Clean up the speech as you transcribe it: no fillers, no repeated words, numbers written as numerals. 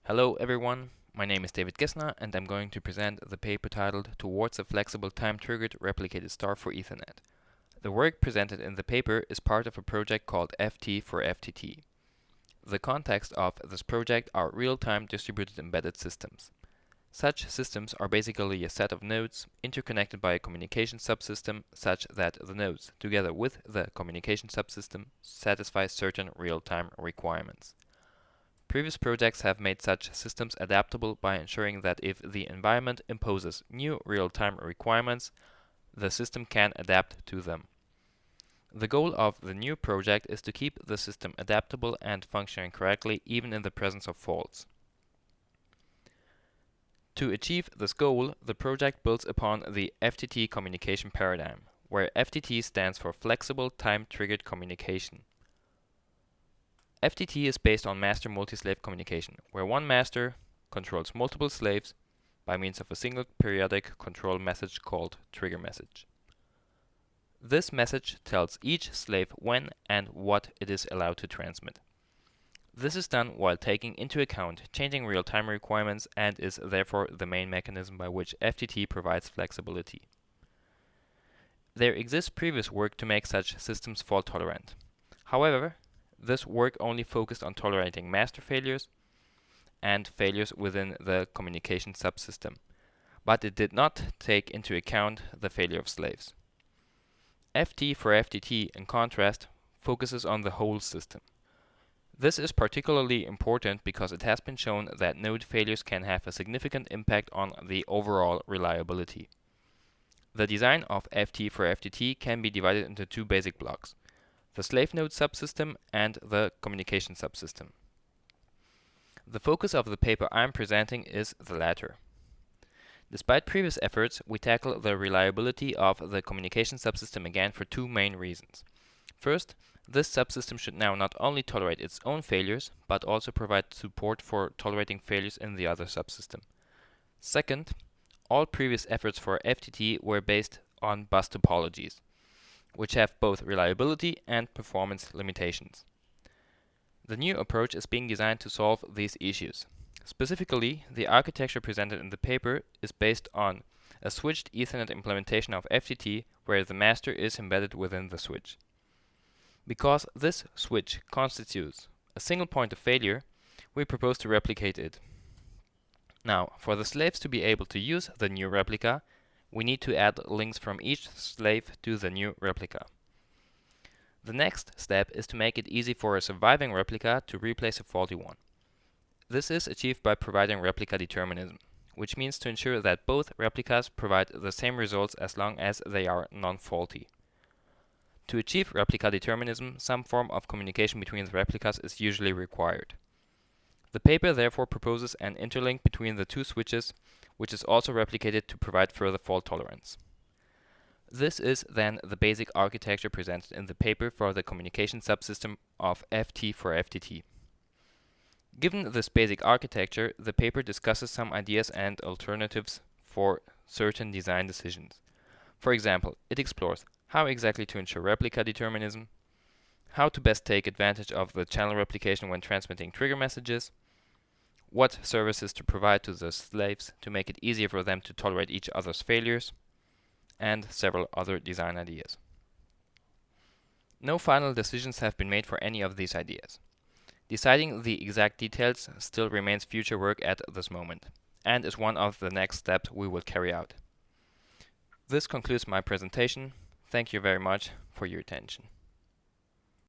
Hello everyone, my name is David Gessner and I'm going to present the paper titled Towards a Flexible Time-Triggered Replicated Star for Ethernet. The work presented in the paper is part of a project called FT4FTT. The context of this project are real-time distributed embedded systems. Such systems are basically a set of nodes interconnected by a communication subsystem such that the nodes, together with the communication subsystem, satisfy certain real-time requirements. Previous projects have made such systems adaptable by ensuring that if the environment imposes new real-time requirements, the system can adapt to them. The goal of the new project is to keep the system adaptable and functioning correctly even in the presence of faults. To achieve this goal, the project builds upon the FTT communication paradigm, where FTT stands for Flexible Time-Triggered Communication. FTT is based on master multi-slave communication, where one master controls multiple slaves by means of a single periodic control message called trigger message. This message tells each slave when and what it is allowed to transmit. This is done while taking into account changing real-time requirements and is therefore the main mechanism by which FTT provides flexibility. There exists previous work to make such systems fault-tolerant. However, this work only focused on tolerating master failures and failures within the communication subsystem, but it did not take into account the failure of slaves. FT4FTT, in contrast, focuses on the whole system. This is particularly important because it has been shown that node failures can have a significant impact on the overall reliability. The design of FT4FTT can be divided into two basic blocks: the slave node subsystem and the communication subsystem. The focus of the paper I am presenting is the latter. Despite previous efforts, we tackle the reliability of the communication subsystem again for two main reasons. First, this subsystem should now not only tolerate its own failures, but also provide support for tolerating failures in the other subsystem. Second, all previous efforts for FTT were based on bus topologies, which have both reliability and performance limitations. The new approach is being designed to solve these issues. Specifically, the architecture presented in the paper is based on a switched Ethernet implementation of FTT where the master is embedded within the switch. Because this switch constitutes a single point of failure, we propose to replicate it. Now, for the slaves to be able to use the new replica, we need to add links from each slave to the new replica. The next step is to make it easy for a surviving replica to replace a faulty one. This is achieved by providing replica determinism, which means to ensure that both replicas provide the same results as long as they are non-faulty. To achieve replica determinism, some form of communication between the replicas is usually required. The paper therefore proposes an interlink between the two switches, which is also replicated to provide further fault tolerance. This is then the basic architecture presented in the paper for the communication subsystem of FT4FTT. Given this basic architecture, the paper discusses some ideas and alternatives for certain design decisions. For example, it explores how exactly to ensure replica determinism, how to best take advantage of the channel replication when transmitting trigger messages, what services to provide to the slaves to make it easier for them to tolerate each other's failures, and several other design ideas. No final decisions have been made for any of these ideas. Deciding the exact details still remains future work at this moment, and is one of the next steps we will carry out. This concludes my presentation. Thank you very much for your attention.